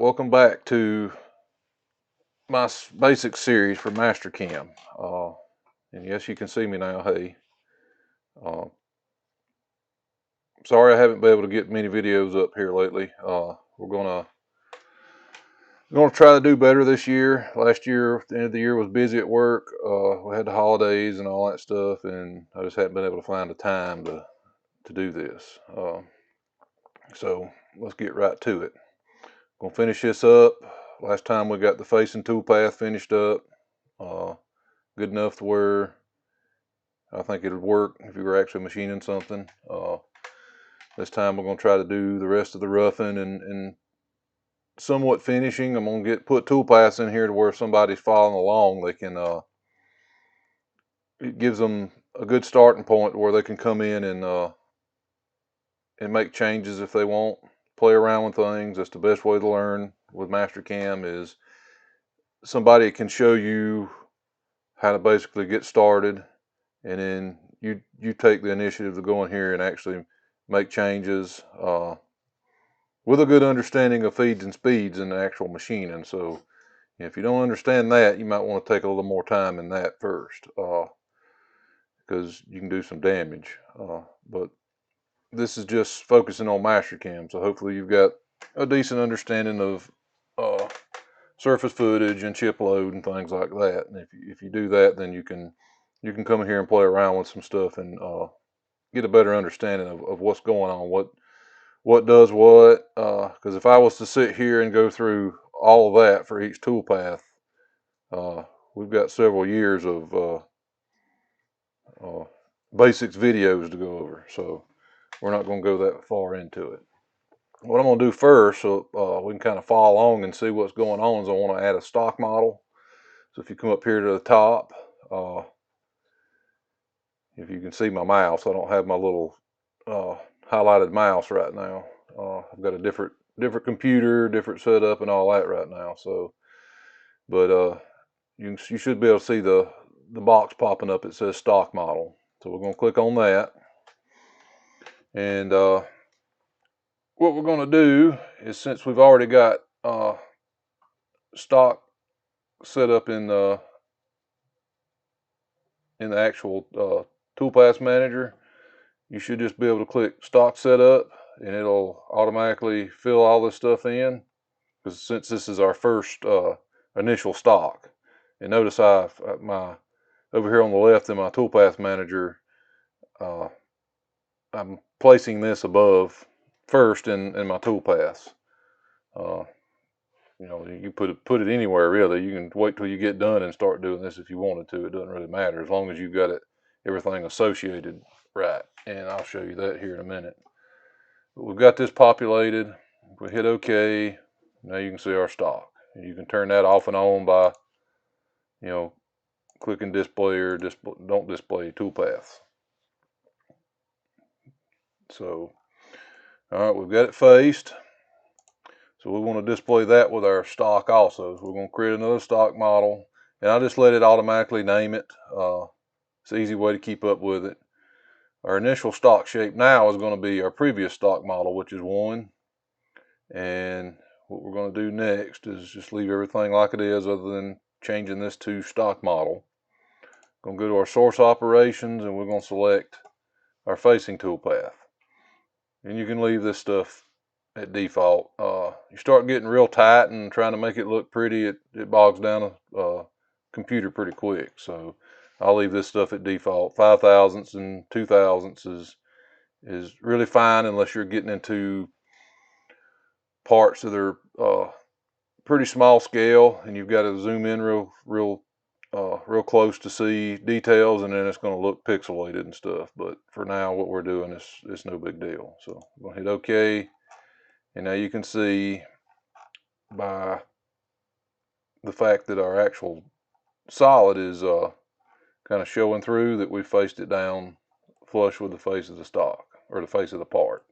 welcome back to my basic series for Mastercam. And yes, you can see me now. Hey, uh, sorry I haven't been able to get many videos up here lately. We're gonna try to do better this year. Last year, the end of the year was busy at work. We had the holidays and all that stuff, and I just hadn't been able to find the time to do this. So let's get right to it. Gonna finish this up. Last time we got the facing toolpath finished up. Good enough to where I think it'd work if you were actually machining something. This time we're going to try to do the rest of the roughing and somewhat finishing. I'm going to put toolpaths in here to where if somebody's following along, they can, it gives them a good starting point where they can come in and make changes if they want, play around with things. That's the best way to learn with Mastercam is somebody can show you how to basically get started, and then you take the initiative to go in here and actually make changes with a good understanding of feeds and speeds in the actual machining. So if you don't understand that, you might want to take a little more time in that first, because you can do some damage. But this is just focusing on Mastercam, so hopefully you've got a decent understanding of surface footage and chip load and things like that. And if you do that, then you can come in here and play around with some stuff and get a better understanding of what's going on, what does what. Because if I was to sit here and go through all of that for each toolpath, we've got several years of basics videos to go over, so we're not going to go that far into it. What I'm going to do first, so we can kind of follow along and see what's going on, is I want to add a stock model. So if you come up here to the top, if you can see my mouse, I don't have my little highlighted mouse right now. I've got a different computer, different setup, and all that right now. So, but you should be able to see the box popping up. It says stock model. So we're going to click on that, and what we're going to do is, since we've already got stock set up in the actual toolpath manager, you should just be able to click stock setup and it'll automatically fill all this stuff in, because since this is our first initial stock. And notice over here on the left in my toolpath manager, I'm placing this above first in my toolpaths. You know, you put it anywhere really. You can wait till you get done and start doing this if you wanted to. It doesn't really matter as long as you've got everything associated right. And I'll show you that here in a minute. But we've got this populated. If we hit OK, now you can see our stock. You can turn that off and on by, clicking display or don't display toolpaths. So, all right, we've got it faced. So we want to display that with our stock also. So we're going to create another stock model, and I'll just let it automatically name it. It's an easy way to keep up with it. Our initial stock shape now is going to be our previous stock model, which is 1. And what we're going to do next is just leave everything like it is, other than changing this to stock model. Going to go to our source operations, and we're going to select our facing toolpath. And you can leave this stuff at default. You start getting real tight and trying to make it look pretty, it bogs down a computer pretty quick. So I'll leave this stuff at default. 5/1000ths and 2/1000ths is really fine, unless you're getting into parts that are pretty small scale and you've got to zoom in real close to see details, and then it's going to look pixelated and stuff. But for now, what we're doing is no big deal. So I'm going to hit OK. And now you can see by the fact that our actual solid is kind of showing through that we faced it down flush with the face of the stock, or the face of the part.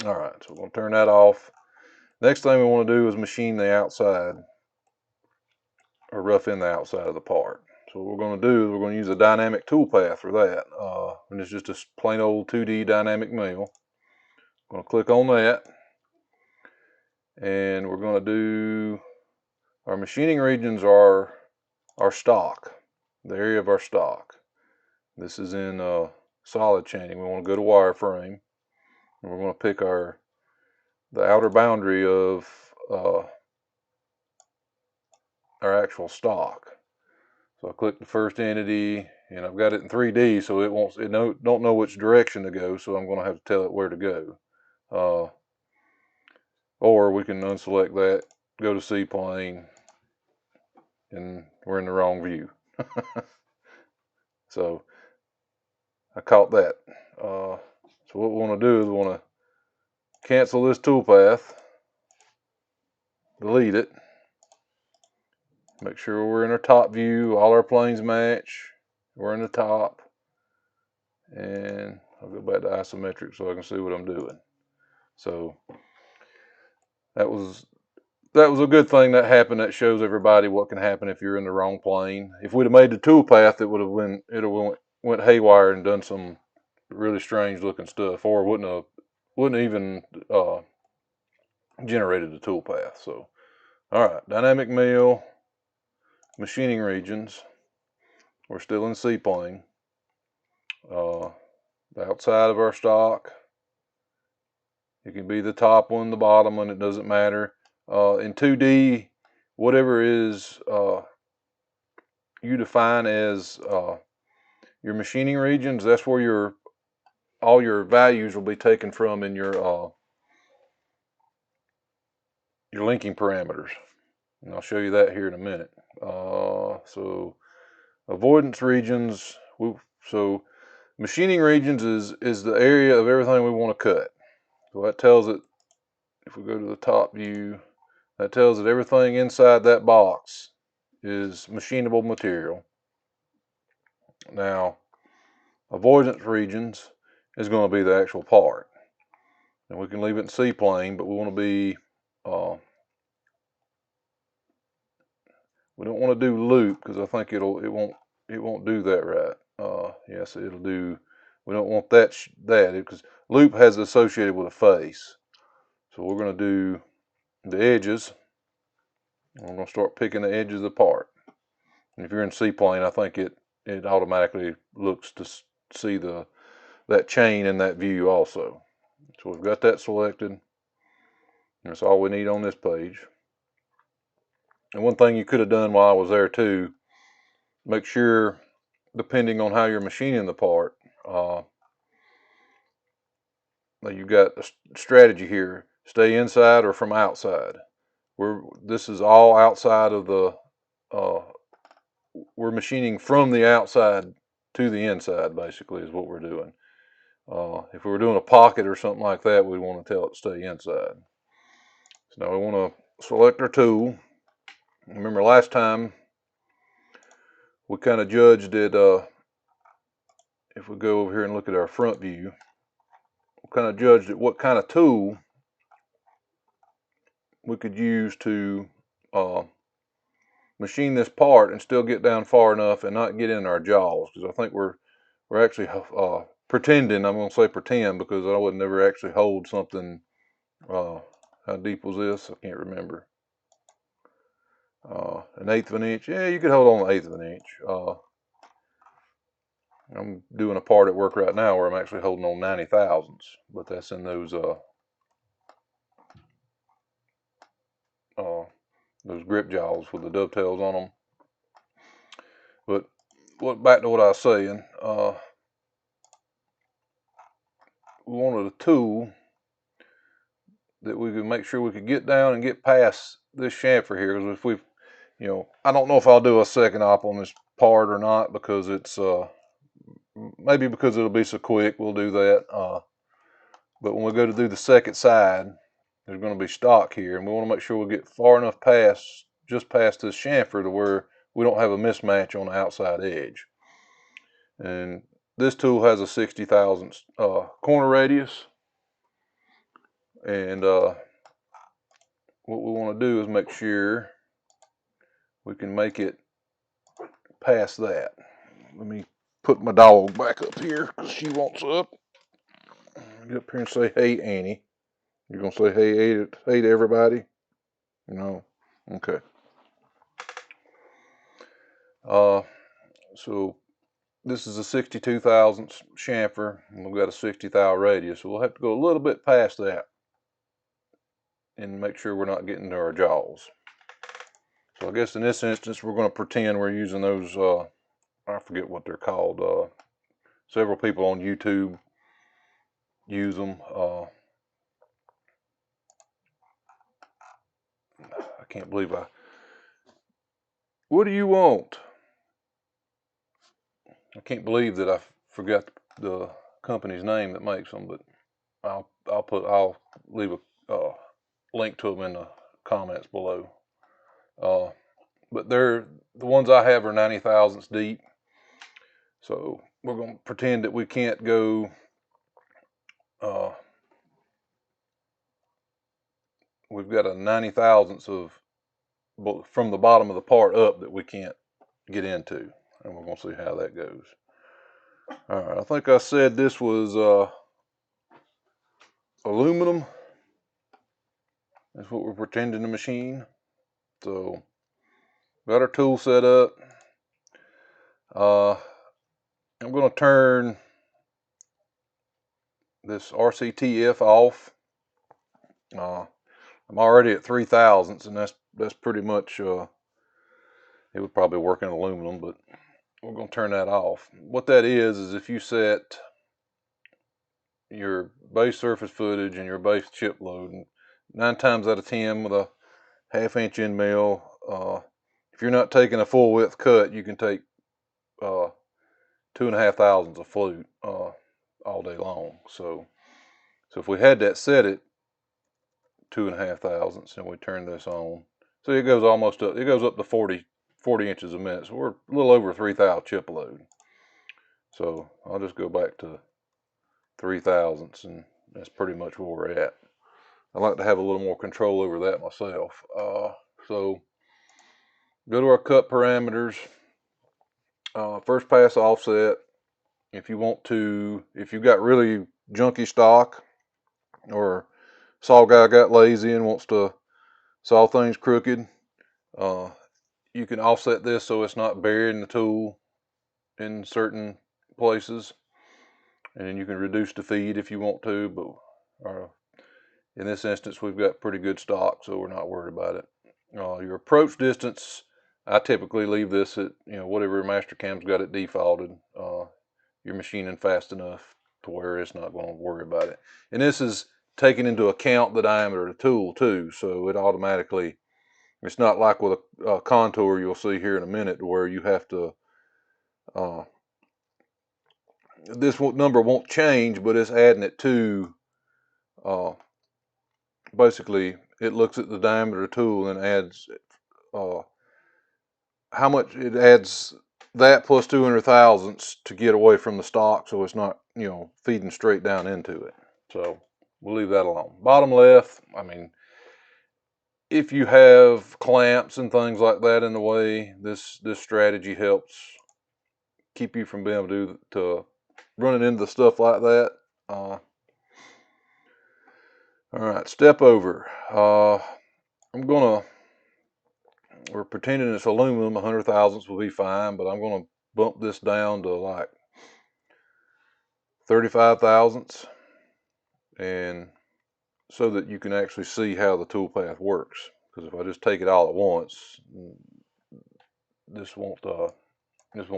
All right, so we're going to turn that off. Next thing we want to do is machine the outside, or rough in the outside of the part. So what we're going to do is we're going to use a dynamic toolpath for that. And it's just a plain old 2D dynamic mill. I'm going to click on that. And we're going to do our machining regions are our stock, the area of our stock. This is in solid chaining. We want to go to wireframe, and we're going to pick the outer boundary of our actual stock. So I click the first entity, and I've got it in 3D, so it don't know which direction to go, so I'm going to have to tell it where to go. Or we can unselect that, go to C-plane, and we're in the wrong view. So I caught that. So what we want to do is we want to cancel this toolpath, delete it, make sure we're in our top view, all our planes match, we're in the top, and I'll go back to isometric so I can see what I'm doing. So that was a good thing that happened. That shows everybody what can happen if you're in the wrong plane. If we'd have made the toolpath, it went haywire and done some really strange looking stuff, or wouldn't even generated the toolpath. So, all right, dynamic mill, machining regions. We're still in C-plane. The outside of our stock. It can be the top one, the bottom one. It doesn't matter. In 2D, whatever is you define as your machining regions, that's where all your values will be taken from in your linking parameters. And I'll show you that here in a minute. So avoidance regions. So machining regions is the area of everything we want to cut. So that tells it, if we go to the top view, that tells it everything inside that box is machinable material. Now, avoidance regions is going to be the actual part. And we can leave it in C-plane, but we want to be, we don't want to do loop because I think it won't do that right. Yes, it'll do. We don't want that because loop has associated with a face. So we're going to do the edges. We're going to start picking the edges apart. And if you're in C-plane, I think it automatically looks to see that chain in that view also. So we've got that selected. That's all we need on this page. And one thing you could have done while I was there too, make sure, depending on how you're machining the part, you've got a strategy here. Stay inside or from outside. This is all outside of the, we're machining from the outside to the inside, basically, is what we're doing. If we were doing a pocket or something like that, we want to tell it to stay inside. So now we want to select our tool. Remember last time we kind of judged it, if we go over here and look at our front view, we kind of judged it what kind of tool we could use to machine this part and still get down far enough and not get in our jaws, because I think we're actually pretending. I'm going to say pretend because I would never actually hold something. How deep was this? I can't remember. 1/8 of an inch. Yeah, you could hold on 1/8 of an inch. I'm doing a part at work right now where I'm actually holding on 90 thousandths, but that's in those grip jaws with the dovetails on them. But back to what I was saying, we wanted a tool that we could make sure we could get down and get past this chamfer here. Because if we, I don't know if I'll do a second op on this part or not, because it's maybe because it'll be so quick, we'll do that. But when we go to do the second side, there's going to be stock here, and we want to make sure we get far enough just past this chamfer to where we don't have a mismatch on the outside edge. And this tool has a 60 thousandths corner radius, and what we want to do is make sure we can make it past that. Let me put my dog back up here because she wants up. Get up here and say, "Hey, Annie." You're gonna say, "Hey, hey to everybody." No. Okay. So this is a 62 thousandths chamfer, and we've got a 60 thou radius, so we'll have to go a little bit past that and make sure we're not getting to our jaws. So I guess in this instance, we're going to pretend we're using those, I forget what they're called. Several people on YouTube use them. I can't believe what do you want? I can't believe that I forgot the company's name that makes them, but I'll leave a link to them in the comments below. But the ones I have are 90 thousandths deep. So we're going to pretend that we can't go, we've got a 90 thousandths of, from the bottom of the part up that we can't get into. And we're going to see how that goes. All right, I think I said this was aluminum. That's what we're pretending to machine. So got our tool set up. I'm going to turn this RCTF off. I'm already at 3 thousandths, and that's pretty much, it would probably work in aluminum, but we're going to turn that off. What that is if you set your base surface footage and your base chip load, 9 times out of 10 with a 1/2 inch end mill, if you're not taking a full width cut, you can take 2.5 thousandths of flute all day long. So if we had that set at 2.5 thousandths and we turn this on, so it goes almost up, it goes up to 40 inches a minute. So we're a little over 3 thou chip load. So I'll just go back to 3 thousandths, and that's pretty much where we're at. I like to have a little more control over that myself. So go to our cut parameters. First pass offset. If you want to, if you've got really junky stock, or saw guy got lazy and wants to saw things crooked, you can offset this so it's not burying the tool in certain places, and then you can reduce the feed if you want to, but in this instance we've got pretty good stock, so we're not worried about it. Your approach distance, I typically leave this at, whatever Mastercam's got it defaulted. You're machining fast enough to where it's not going to worry about it. And this is taking into account the diameter of the tool too, so it automatically, it's not like with a contour you'll see here in a minute where you have to, this number won't change, but it's adding it to, basically it looks at the diameter of the tool and adds how much it adds, that plus 200 thousandths to get away from the stock, so it's not, feeding straight down into it. So we'll leave that alone. Bottom left, I mean, if you have clamps and things like that in the way, this strategy helps keep you from being able to running into stuff like that. All right, step over. We're pretending it's aluminum, 100 thousandths will be fine, but I'm going to bump this down to like 35 thousandths, and so that you can actually see how the toolpath works. Because if I just take it all at once, this won't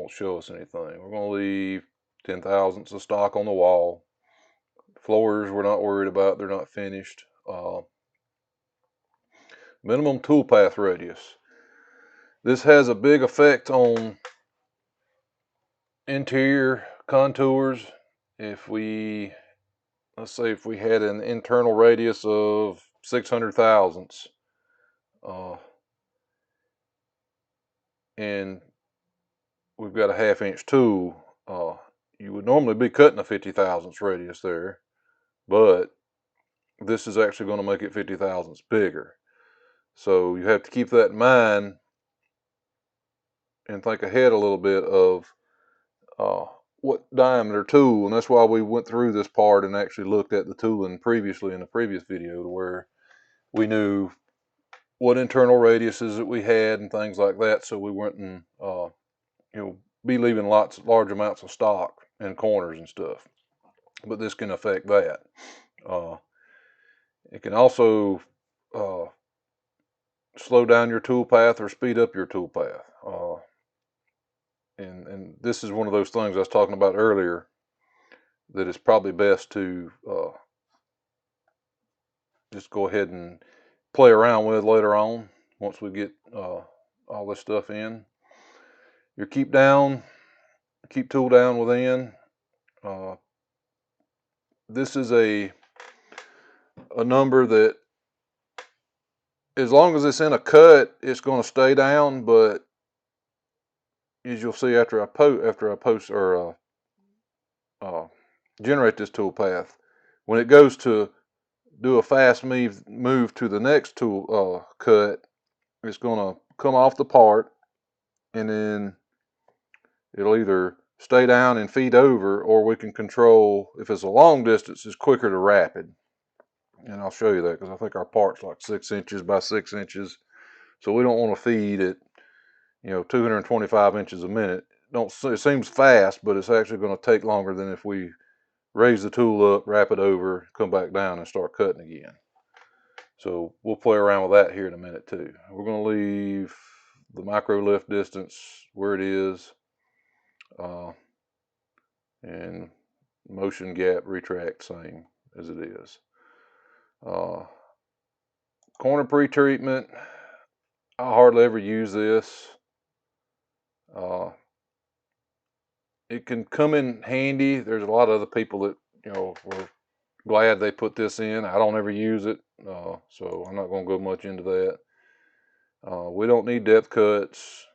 show us anything. We're going to leave 10 thousandths of stock on the wall. Floors we're not worried about, they're not finished. Minimum toolpath radius. This has a big effect on interior contours. If we, let's say if we had an internal radius of 600 thousandths, and we've got a 1/2 inch tool, you would normally be cutting a 50 thousandths radius there, but this is actually going to make it 50 thousandths bigger. So you have to keep that in mind and think ahead a little bit of what diameter tool, and that's why we went through this part and actually looked at the tooling previously in the previous video, to where we knew what internal radiuses that we had and things like that, so we wouldn't be leaving large amounts of stock in corners and stuff. But this can affect that. It can also slow down your tool path or speed up your tool path. And this is one of those things I was talking about earlier that it's probably best to just go ahead and play around with later on once we get all this stuff in. Your keep tool down within. This is a number that, as long as it's in a cut, it's going to stay down. But as you'll see after I post or generate this tool path, when it goes to do a fast move to the next tool cut, it's going to come off the part, and then it'll either stay down and feed over, or we can control, if it's a long distance, it's quicker to rapid. And I'll show you that because I think our part's like 6 inches by 6 inches. So we don't want to feed at 225 inches a minute. It seems fast, but it's actually going to take longer than if we raise the tool up, wrap it over, come back down and start cutting again. So we'll play around with that here in a minute too. We're going to leave the micro lift distance where it is, and motion gap retract same as it is. Corner pre-treatment, I hardly ever use this. It can come in handy. There's a lot of other people that were glad they put this in. I don't ever use it, so I'm not going to go much into that. We don't need depth cuts.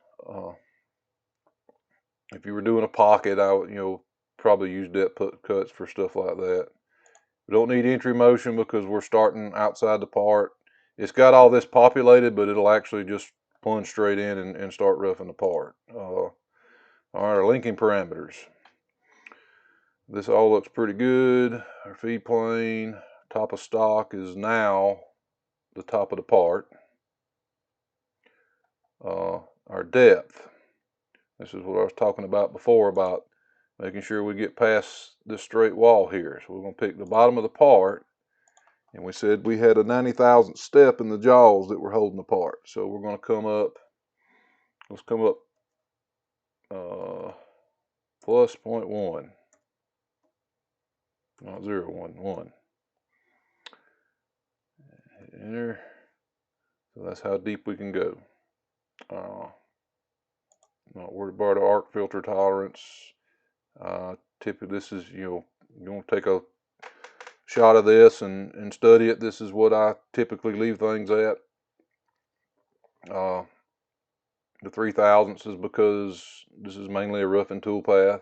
If you were doing a pocket, I would probably use depth cuts for stuff like that. We don't need entry motion because we're starting outside the part. It's got all this populated, but it'll actually just plunge straight in and start roughing the part. All right, our linking parameters. This all looks pretty good. Our feed plane, top of stock is now the top of the part. Our depth. This is what I was talking about before, about making sure we get past this straight wall here. So we're going to pick the bottom of the part, and we said we had a 90,000th step in the jaws that we're holding apart. So we're going to come up, let's come up plus 0.1, not 0.1, 1. Enter. So that's how deep we can go. Not worried about our arc filter tolerance. Typically, this is, you want to take a shot of this and study it. This is what I typically leave things at. The 3,000ths is because this is mainly a roughing tool path.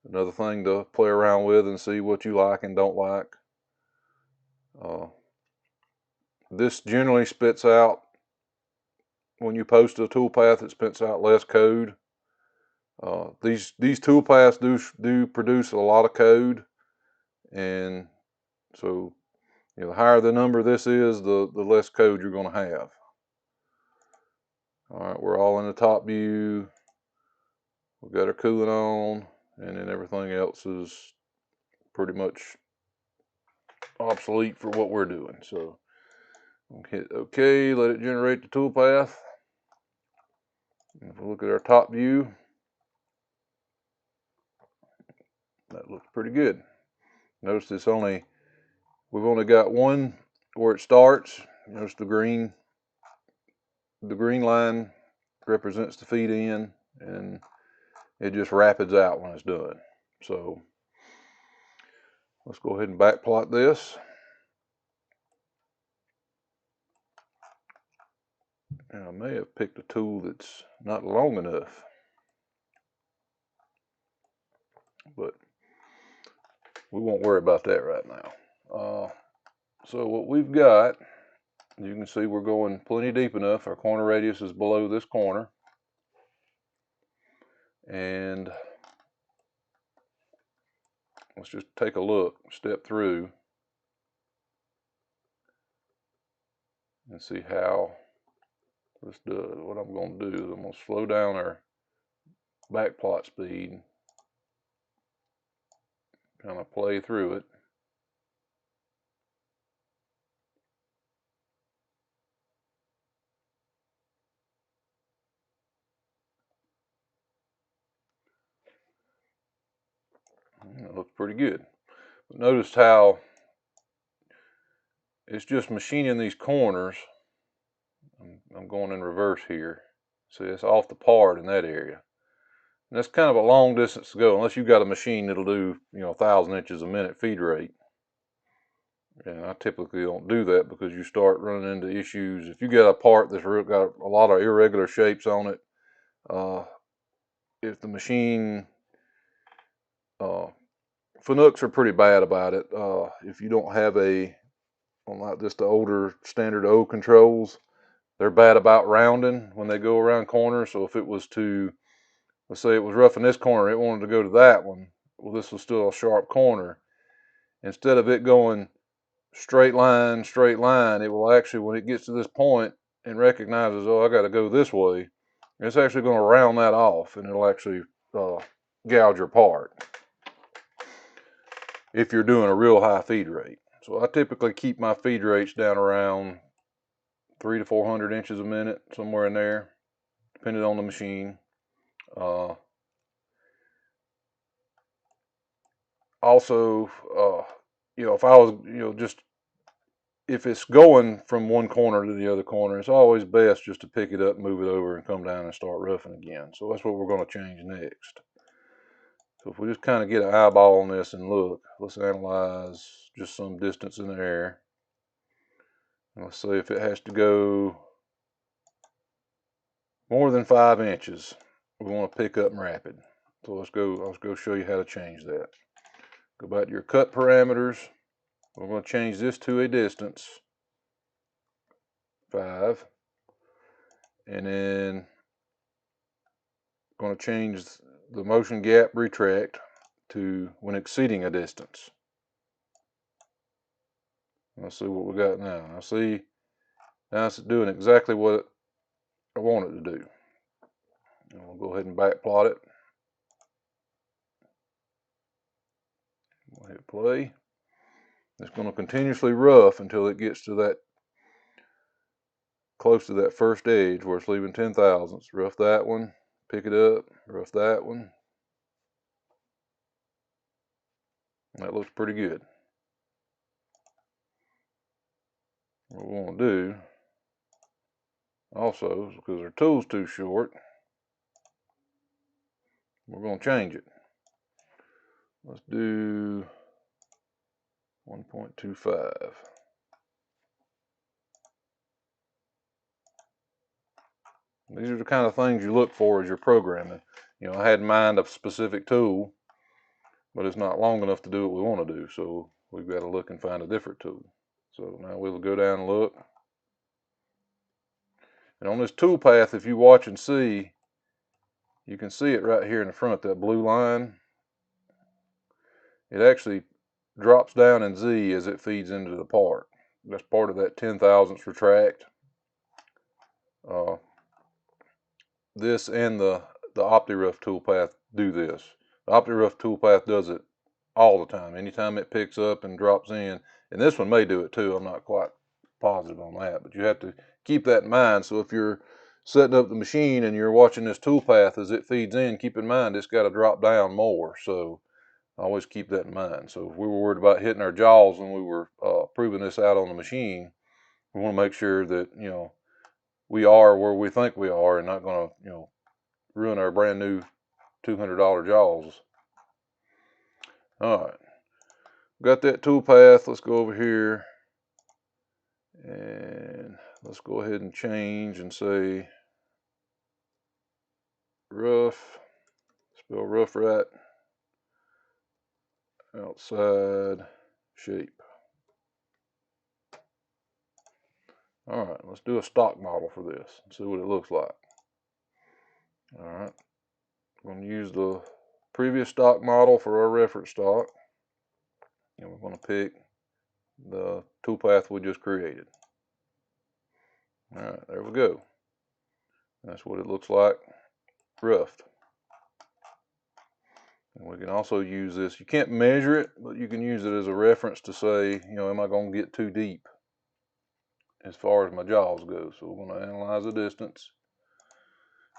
Another thing to play around with and see what you like and don't like. This generally spits out, when you post a tool path, it spits out less code. These tool paths do produce a lot of code, and so the higher the number this is, the less code you're going to have. All right, we're all in the top view. We've got our cooling on, and then everything else is pretty much obsolete for what we're doing. So hit OK, let it generate the tool path. And if we look at our top view, that looks pretty good. Notice we've only got one where it starts. Notice the green line represents the feed in, and it just rapids out when it's done. So let's go ahead and backplot this. And I may have picked a tool that's not long enough, but we won't worry about that right now. So what we've got, you can see we're going plenty deep enough. Our corner radius is below this corner. And let's just take a look, step through. and see how this does. What I'm going to do is I'm going to slow down our back plot speed, kind of play through it. It looks pretty good. But notice how it's just machining these corners. I'm going in reverse here. See, it's off the part in that area. And that's kind of a long distance to go, unless you've got a machine that'll do, 1,000 inches a minute feed rate. And I typically don't do that because you start running into issues. If you get a part that's got a lot of irregular shapes on it, if the machine, Fanucs are pretty bad about it. If you don't have like just the older standard O controls, they're bad about rounding when they go around corners. So if it was to, let's say it was rough in this corner, it wanted to go to that one. Well, this was still a sharp corner. Instead of it going straight line, it will actually, when it gets to this point and recognizes, oh, I got to go this way, it's actually going to round that off, and it'll actually gouge your part if you're doing a real high feed rate. So I typically keep my feed rates down around 300 to 400 inches a minute, somewhere in there, depending on the machine. Also, if I was, just if it's going from one corner to the other corner, it's always best just to pick it up, move it over, and come down and start roughing again. So that's what we're going to change next. So if we just kind of get an eyeball on this and look, let's analyze just some distance in the air. And let's say if it has to go more than 5 inches, we want to pick up and rapid. So let's go show you how to change that. Go back to your cut parameters. We're going to change this to a distance 5, and then going to change the motion gap retract to when exceeding a distance. Let's see what we got now. Now it's doing exactly what I want it to do. And we'll go ahead and back plot it. We'll hit play. It's going to continuously rough until it gets to that, close to that first edge where it's leaving 10 thousandths. Rough that one, pick it up, rough that one. That looks pretty good. What we want to do also, because our tool's too short, we're going to change it. Let's do 1.25. These are the kind of things you look for as you're programming. I had in mind a specific tool, but it's not long enough to do what we want to do, so we've got to look and find a different tool. So now we'll go down and look. And on this tool path, if you watch and see, you can see it right here in the front, that blue line. It actually drops down in Z as it feeds into the part. That's part of that 10 thousandths retract. This and the OptiRough toolpath do this. The OptiRough toolpath does it all the time. Anytime it picks up and drops in, and this one may do it too. I'm not quite positive on that, but you have to keep that in mind. So if you're setting up the machine and you're watching this toolpath as it feeds in, keep in mind it's got to drop down more. So always keep that in mind. So if we were worried about hitting our jaws when we were proving this out on the machine, we want to make sure that we are where we think we are and not going to ruin our brand new $200 jaws. All right, got that tool path. Let's go over here and let's go ahead and change and say rough, spell rough right, outside shape. All right, let's do a stock model for this and see what it looks like. All right, I'm going to use the previous stock model for our reference stock, and we're going to pick the toolpath we just created. All right, there we go. That's what it looks like roughed. And we can also use this. You can't measure it, but you can use it as a reference to say, you know, am I going to get too deep as far as my jaws go? So we're going to analyze the distance.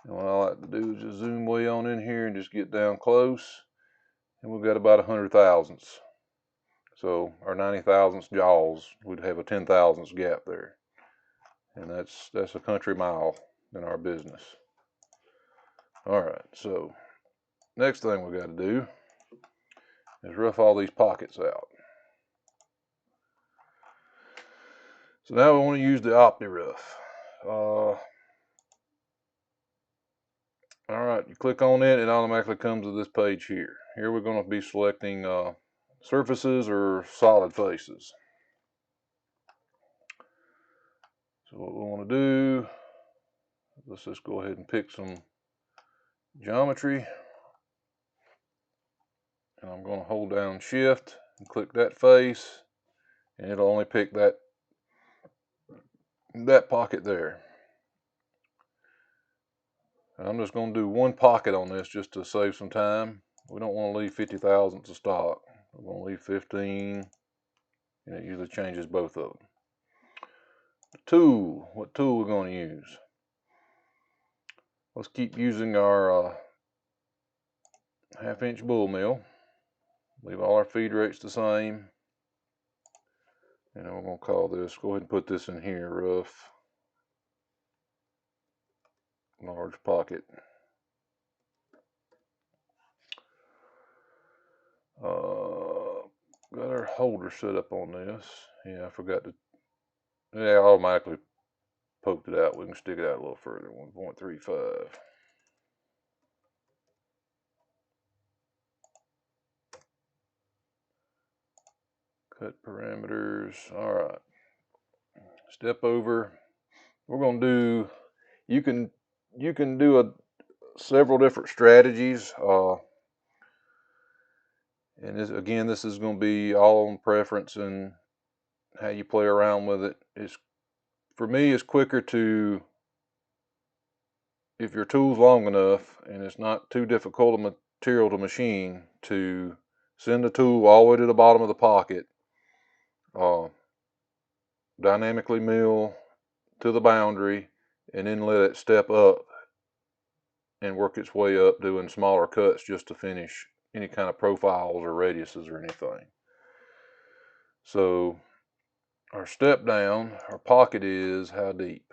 And what I like to do is just zoom way on in here and just get down close. And we've got about 100 thousandths. So our 90 thousandths jaws would have a 10 thousandths gap there. And that's a country mile in our business. All right, so next thing we got to do is rough all these pockets out. So now we want to use the OptiRough. All right, you click on it, it automatically comes to this page here. Here we're going to be selecting surfaces or solid faces. So what we want to do, let's just go ahead and pick some geometry. And I'm going to hold down shift and click that face, and it'll only pick that pocket there. And I'm just going to do one pocket on this just to save some time. We don't want to leave 50 thousandths of stock. We're going to leave 15, and it usually changes both of them. The tool, what tool we're going to use? Let's keep using our 1/2 inch bull mill. Leave all our feed rates the same. And we're going to call this, go ahead and put this in here, rough, large pocket. Got our holder set up on this. Yeah, I forgot to, yeah, I automatically poked it out. We can stick it out a little further, 1.35. Cut parameters. All right. Step over. We're going to do, you can do several different strategies. And this, again, this is going to be all on preference and how you play around with it. For me, it's quicker to, if your tool's long enough and it's not too difficult a material to machine, to send the tool all the way to the bottom of the pocket, dynamically mill to the boundary, and then let it step up and work its way up, doing smaller cuts just to finish any kind of profiles or radiuses or anything. So our step down, our pocket is how deep?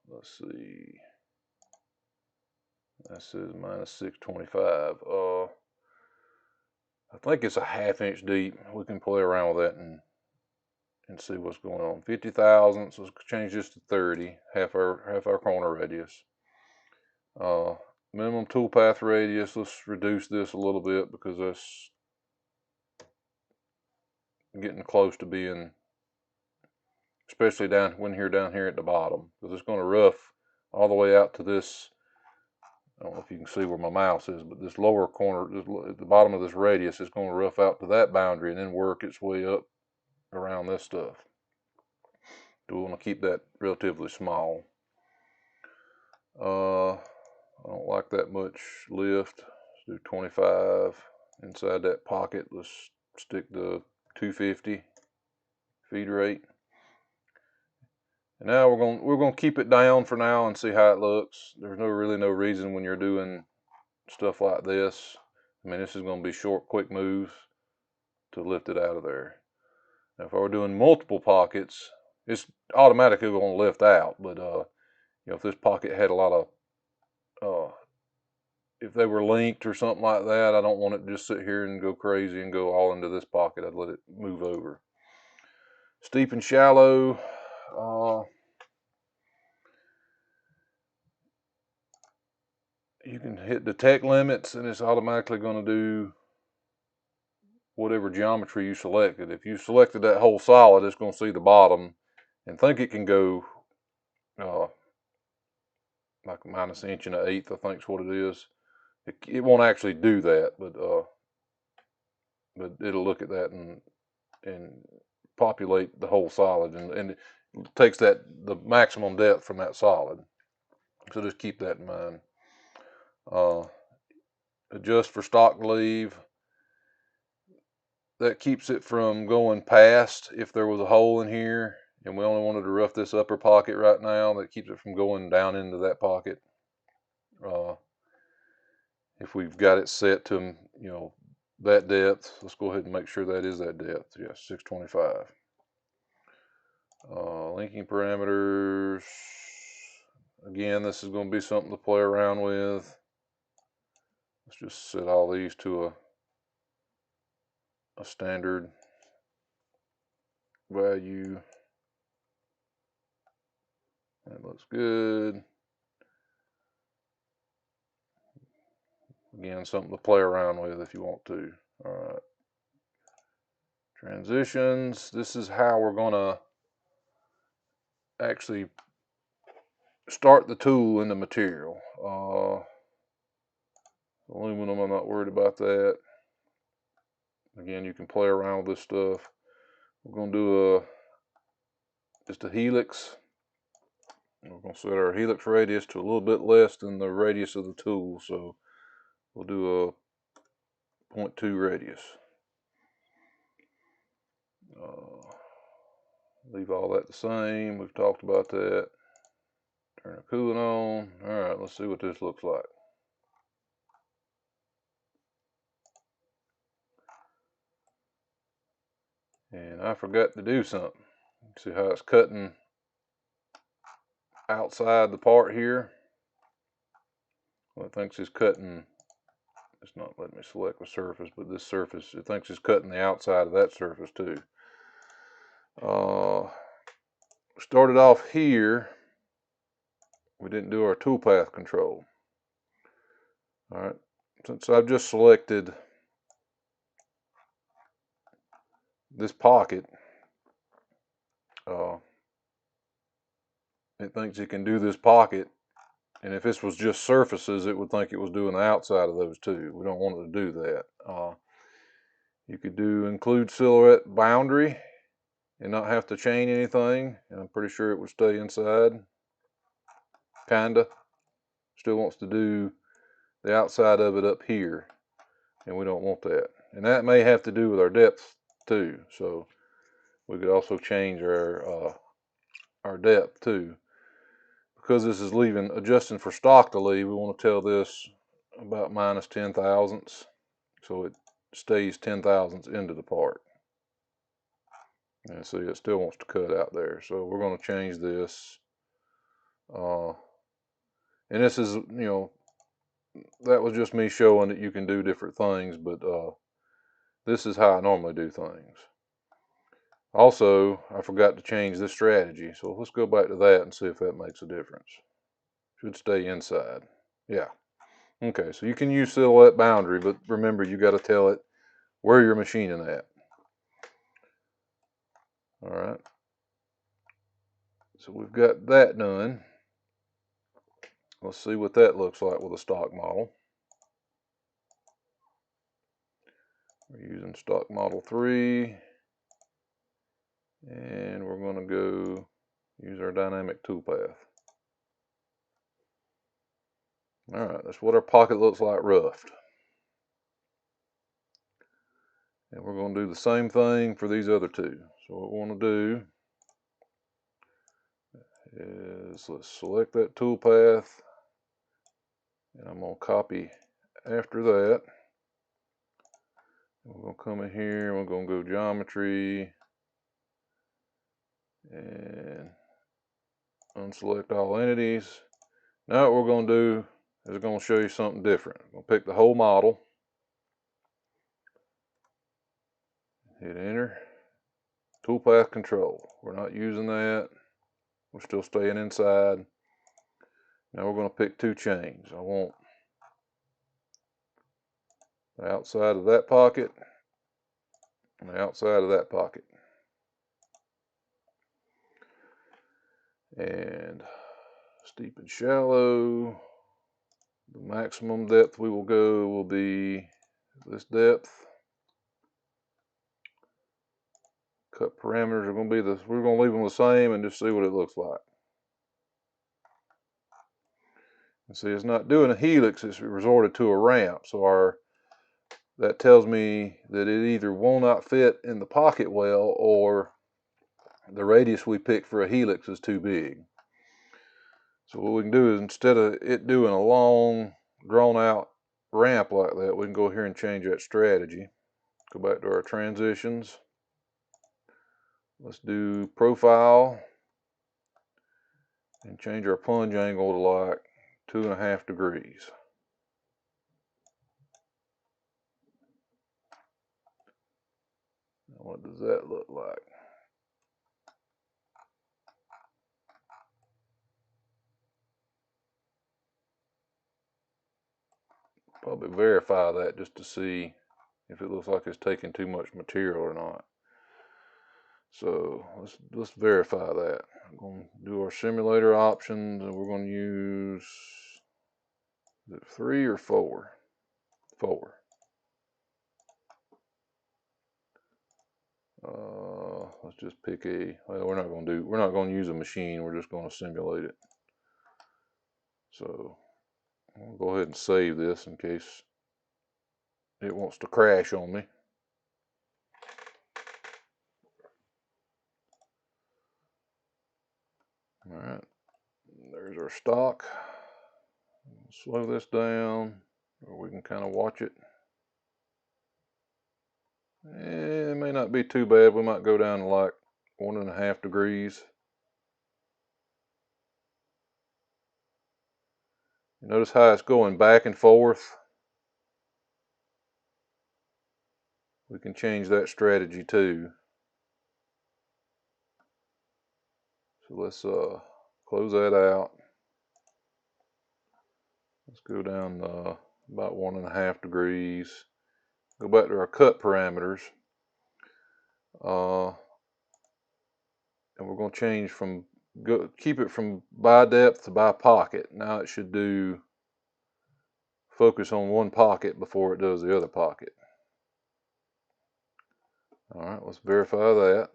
Let's see. That says -625. I think it's a 1/2 inch deep. We can play around with that and see what's going on. 50 thousandths. Let's change this to 30. Half our corner radius. Minimum toolpath radius. Let's reduce this a little bit because that's getting close to being, especially down here at the bottom, because it's going to rough all the way out to this. I don't know if you can see where my mouse is, but this lower corner, at the bottom of this radius, is going to rough out to that boundary and then work its way up around this stuff. So we want to keep that relatively small. I don't like that much lift. Let's do 25 inside that pocket. Let's stick the 250 feed rate. And now we're going to keep it down for now and see how it looks. There's really no reason when you're doing stuff like this. I mean, this is going to be short, quick moves to lift it out of there. Now, if I were doing multiple pockets, it's automatically going to lift out. But you know, if this pocket had a lot of, if they were linked or something like that, I don't want it to just sit here and go crazy and go all into this pocket. I'd let it move over. Steep and shallow. You can hit detect limits and it's automatically going to do whatever geometry you selected. If you selected that whole solid, it's going to see the bottom and think it can go like -1 1/8, I think is what it is. It won't actually do that, but it'll look at that and populate the whole solid. And takes the maximum depth from that solid. So just keep that in mind. Adjust for stock leave. That keeps it from going past if there was a hole in here and we only wanted to rough this upper pocket right now. That keeps it from going down into that pocket. If we've got it set to, that depth, let's go ahead and make sure that is that depth. Yes, 625. Linking parameters. Again, this is going to be something to play around with. Let's just set all these to a standard value. That looks good. Again, something to play around with if you want to. All right. Transitions. This is how we're going to actually start the tool in the material. Aluminum, I'm not worried about that. Again, you can play around with this stuff. We're going to do just a helix. We're going to set our helix radius to a little bit less than the radius of the tool. So we'll do a 0.2 radius. Leave all that the same. We've talked about that. Turn the cooling on. All right, let's see what this looks like. And I forgot to do something. See how it's cutting outside the part here? Well, it thinks it's cutting, it's not letting me select the surface, but this surface, it thinks it's cutting the outside of that surface too. Started off here, we didn't do our toolpath control. All right, since I've just selected this pocket, it thinks it can do this pocket, and if this was just surfaces, it would think it was doing the outside of those too. We don't want it to do that. You could do include silhouette boundary and not have to chain anything, and I'm pretty sure it would stay inside. Kinda. Still wants to do the outside of it up here, and we don't want that. And that may have to do with our depth too, so we could also change our depth too. Because this is adjusting for stock to leave, we want to tell this about minus 10 thousandths, so it stays 10 thousandths into the part. And see, it still wants to cut out there, so we're going to change this. And this is, that was just me showing that you can do different things, but this is how I normally do things. Also, I forgot to change this strategy, so let's go back to that and see if that makes a difference. Should stay inside. Yeah. Okay, so you can use silhouette boundary, but remember, you got to tell it where you're machining at. All right. So we've got that done. Let's see what that looks like with a stock model. We're using stock model 3. And we're going to go use our dynamic toolpath. All right, that's what our pocket looks like roughed. And we're going to do the same thing for these other two. So what we want to do is let's select that toolpath, and I'm going to copy after that. We're going to come in here, we're going to go geometry, and unselect all entities. Now what we're going to do is going to show you something different. I'm going to pick the whole model, hit enter, toolpath control. We're not using that. We're still staying inside. Now we're going to pick two chains. I want the outside of that pocket and the outside of that pocket. And steep and shallow. The maximum depth we will go will be this depth. Cut parameters are going to be we're going to leave them the same and just see what it looks like. And see, it's not doing a helix, it's resorted to a ramp. So that tells me that it either will not fit in the pocket well, or the radius we picked for a helix is too big. So what we can do is, instead of it doing a long, drawn out ramp like that, we can go here and change that strategy. Go back to our transitions. Let's do profile and change our plunge angle to like 2.5 degrees. What does that look like? Probably verify that just to see if it looks like it's taking too much material or not. So let's verify that. I'm going to do our simulator options, and we're going to use, is it 3 or 4? 4. Let's just pick well, we're not going to use a machine, we're just going to simulate it. So I'll go ahead and save this in case it wants to crash on me. All right, there's our stock. Slow this down, or we can kind of watch it. It may not be too bad. We might go down to like 1.5 degrees. Notice how it's going back and forth. We can change that strategy too. So let's close that out. Let's go down about 1.5 degrees. Go back to our cut parameters. And we're going to change from, keep it from by depth to by pocket. Now it should focus on one pocket before it does the other pocket. All right, let's verify that.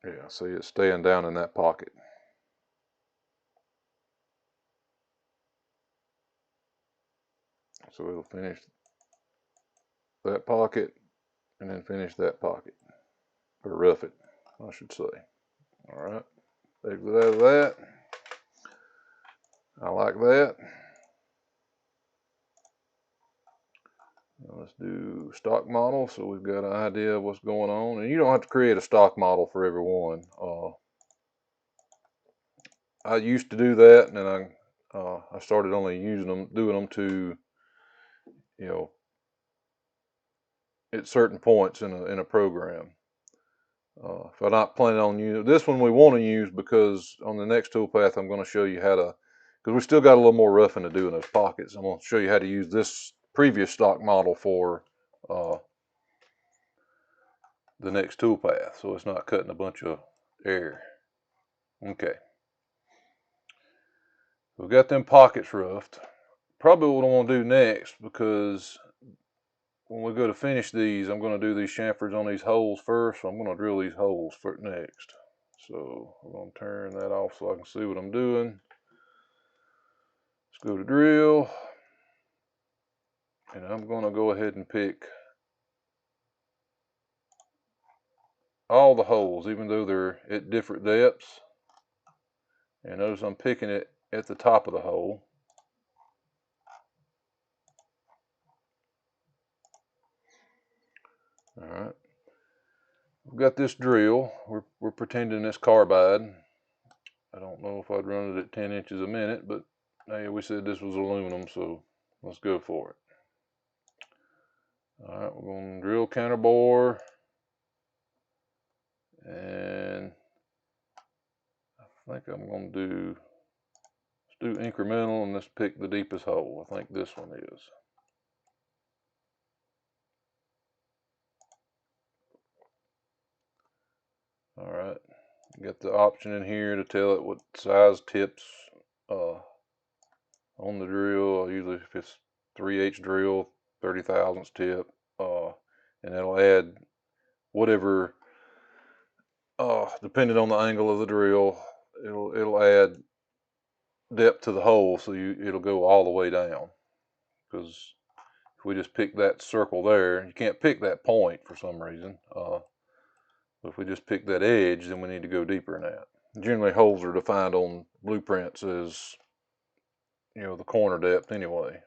Yeah, see, it's staying down in that pocket. So it'll finish that pocket and then finish that pocket, or rough it, I should say. All right, exit out of that. I like that. Now let's do stock model, so we've got an idea of what's going on. And you don't have to create a stock model for every one. I used to do that, and then I started only doing them to, at certain points in a program. If I'm not planning on using this one, we want to use, because on the next toolpath I'm going to show you how to, because we still got a little more roughing to do in those pockets. I'm going to show you how to use this previous stock model for the next toolpath, so it's not cutting a bunch of air. Okay, we've got them pockets roughed. Probably what I want to do next, because when we go to finish these, I'm going to do these chamfers on these holes first. So I'm going to drill these holes next. So I'm going to turn that off so I can see what I'm doing. Let's go to drill. And I'm going to go ahead and pick all the holes, even though they're at different depths. And notice I'm picking it at the top of the hole. All right. We've got this drill. We're pretending it's carbide. I don't know if I'd run it at 10 inches a minute, but hey, we said this was aluminum, so let's go for it. All right, we're going to drill counter bore, and I think I'm going to let's do incremental, and let's pick the deepest hole. I think this one is. All right, got the option in here to tell it what size tips on the drill. Usually if it's 3/8 drill, 30 thousandths tip, and it'll add whatever, depending on the angle of the drill, it'll add depth to the hole, so it'll go all the way down. Because if we just pick that circle there, you can't pick that point for some reason. But if we just pick that edge, then we need to go deeper than that. Generally, holes are defined on blueprints as, the corner depth anyway.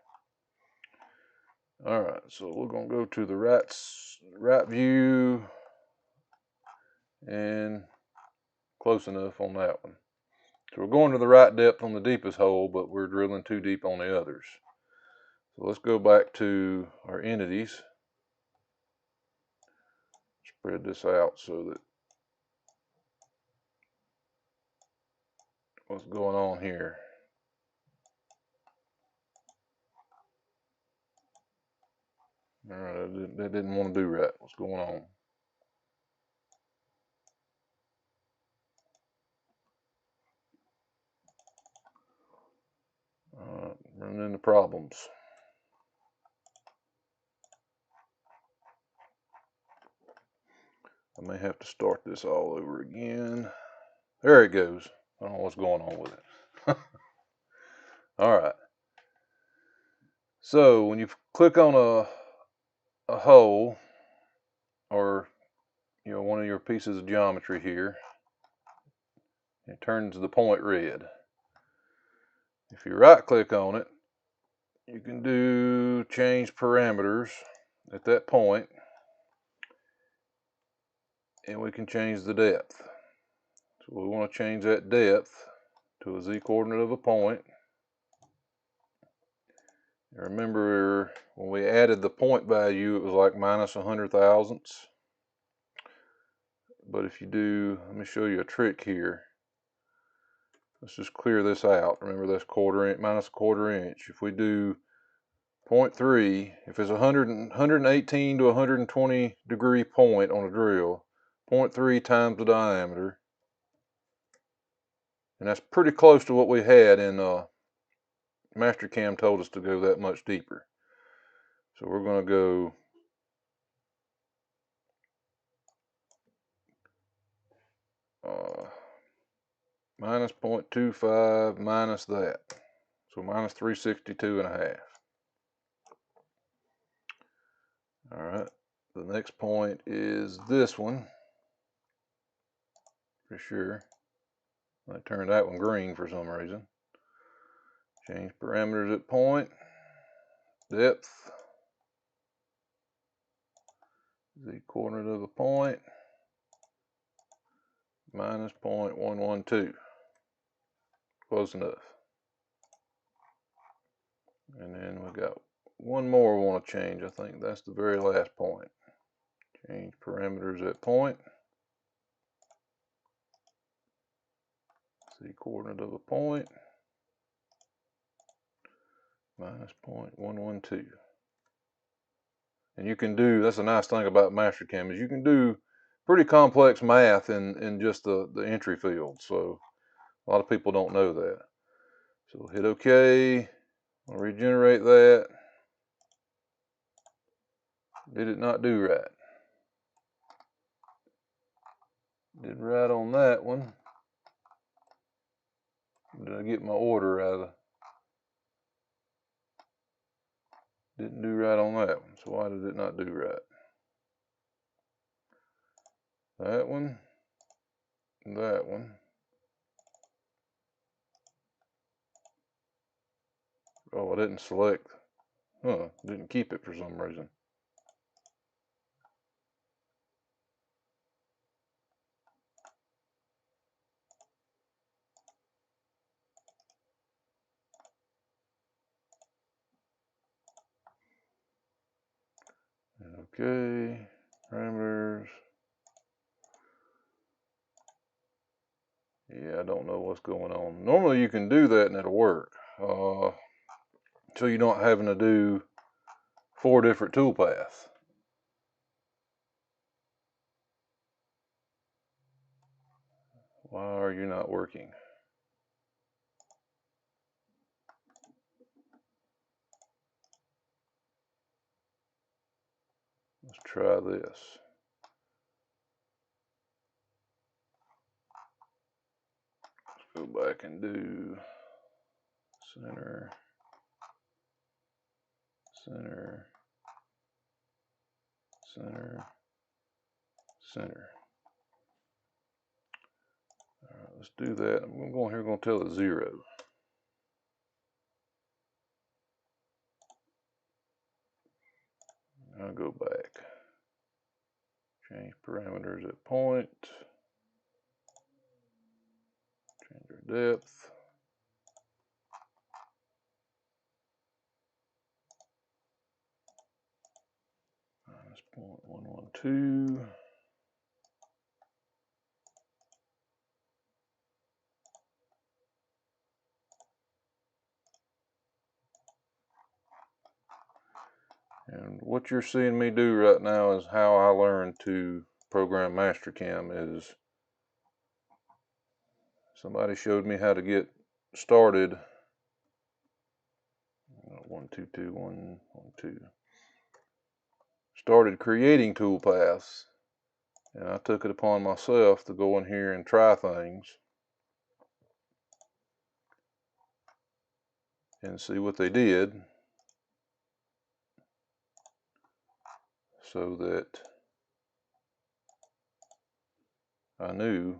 All right, so we're gonna go to the right view, and close enough on that one. So we're going to the right depth on the deepest hole, but we're drilling too deep on the others. So let's go back to our entities. Spread this out so that what's going on here. All right, that didn't want to do right. What's going on? Running into problems. I may have to start this all over again. There it goes. I don't know what's going on with it. All right. So when you click on a hole, or one of your pieces of geometry here, it turns the point red. If you right click on it, you can do change parameters at that point, and we can change the depth. So we want to change that depth to a z-coordinate of a point. And remember, when we added the point value, it was like minus 100 thousandths. But if you do, let me show you a trick here. Let's just clear this out. Remember, that's quarter inch minus a quarter inch. If we do 0.3, if it's 118 to 120 degree point on a drill, 0.3 times the diameter, and that's pretty close to what we had in Mastercam told us to go that much deeper. So we're going to go minus 0.25 minus that. So minus 362.5. All right. The next point is this one, for sure. I turned that one green for some reason. Change parameters at point, depth, z-coordinate of a point, minus 0.112. Close enough. And then we got one more we want to change. I think that's the very last point. Change parameters at point, z-coordinate of a point, minus 0.112. And you can do, that's a nice thing about Mastercam, is you can do pretty complex math in just the entry field. So a lot of people don't know that. So hit OK. I'll regenerate that. Did it not do right? Did right on that one. Did I get my order out of? Didn't do right on that one. So why did it not do right? That one. That one. Oh, I didn't select. Didn't keep it for some reason. Okay, parameters. Yeah, I don't know what's going on. Normally you can do that and it'll work. So you're not having to do 4 different toolpaths. Why are you not working? Let's try this. Let's go back and do center, center, center, center. All right, let's do that. I'm going here, going to tell it 0. I'll go back. Change parameters at point. Change our depth. Minus 0.112. And what you're seeing me do right now is how I learned to program Mastercam. Is somebody showed me how to get started. 1, 2, 2, 1, 1, 2. Started creating toolpaths, and I took it upon myself to go in here and try things and see what they did, so that I knew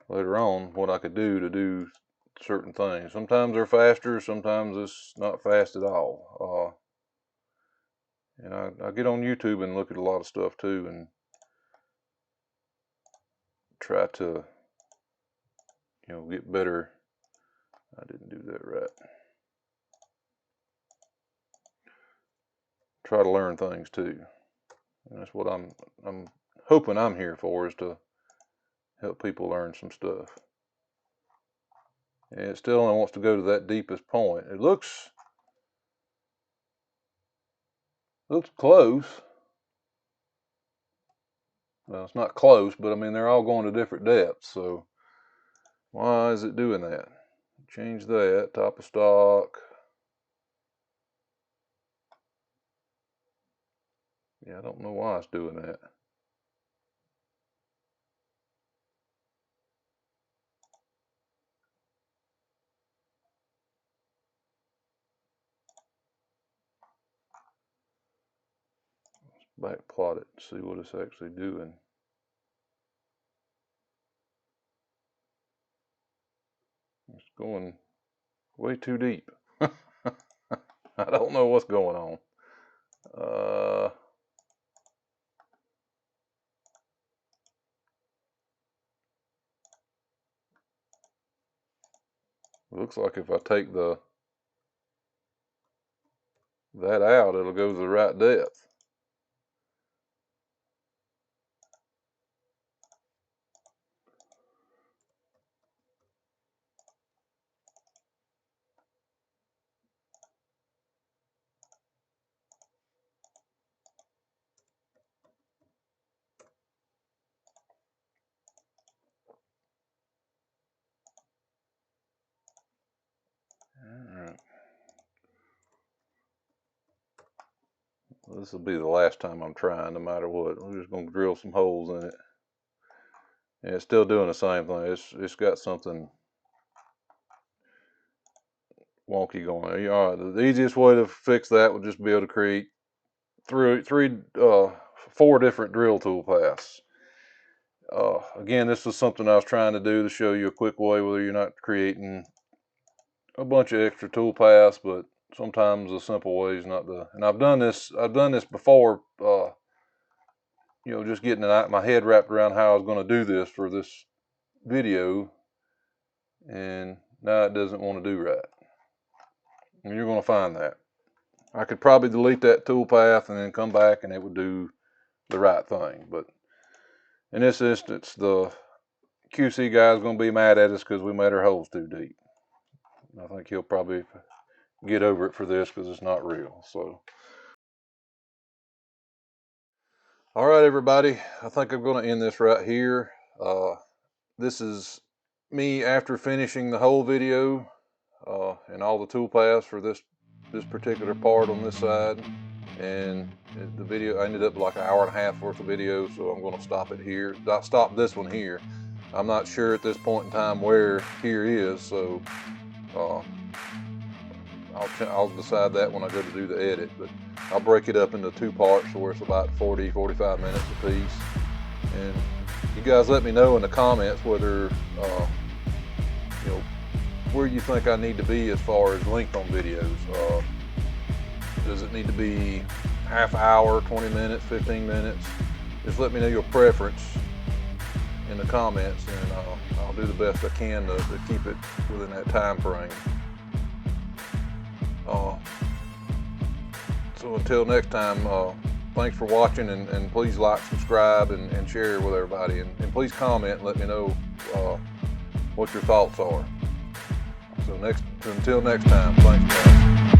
later on what I could do to do certain things. Sometimes they're faster, sometimes it's not fast at all. And I get on YouTube and look at a lot of stuff too, and try to, get better. I didn't do that right. Try to learn things too. And that's what I'm hoping I'm here for, is to help people learn some stuff. And it still only wants to go to that deepest point. It looks close. Well, it's not close, but I mean, they're all going to different depths. So why is it doing that? Change that, top of stock. Yeah, I don't know why it's doing that. Let's back plot it and see what it's actually doing. It's going way too deep. I don't know what's going on. Looks like if I take that out, it'll go to the right depth. Alright. Well, this will be the last time I'm trying, no matter what. I'm just going to drill some holes in it. And it's still doing the same thing. It's got something wonky going on. All right, the easiest way to fix that would just be able to create 4 different drill tool paths. Again, this was something I was trying to do to show you a quick way where you're not creating a bunch of extra tool paths, but sometimes the simple way is not the. And I've done this before. Just getting my head wrapped around how I was going to do this for this video, and now it doesn't want to do right. And you're going to find that. I could probably delete that tool path and then come back and it would do the right thing. But in this instance, the QC guy is going to be mad at us because we made our holes too deep. I think he'll probably get over it for this because it's not real. So, all right, everybody. I think I'm going to end this right here. This is me after finishing the whole video and all the tool paths for this particular part on this side. and the video ended up like an hour and a half worth of video, so I'm going to stop it here. Stop this one here. I'm not sure at this point in time where here is, so I'll decide that when I go to do the edit. But I'll break it up into 2 parts, so where it's about 40-45 minutes a piece. And you guys let me know in the comments whether you know, where you think I need to be as far as length on videos. Does it need to be half hour, 20 minutes, 15 minutes? Just let me know your preference in the comments, and I'll do the best I can to keep it within that time frame. So until next time, thanks for watching, and please like, subscribe, and share with everybody, and please comment and let me know what your thoughts are. So until next time, thanks guys.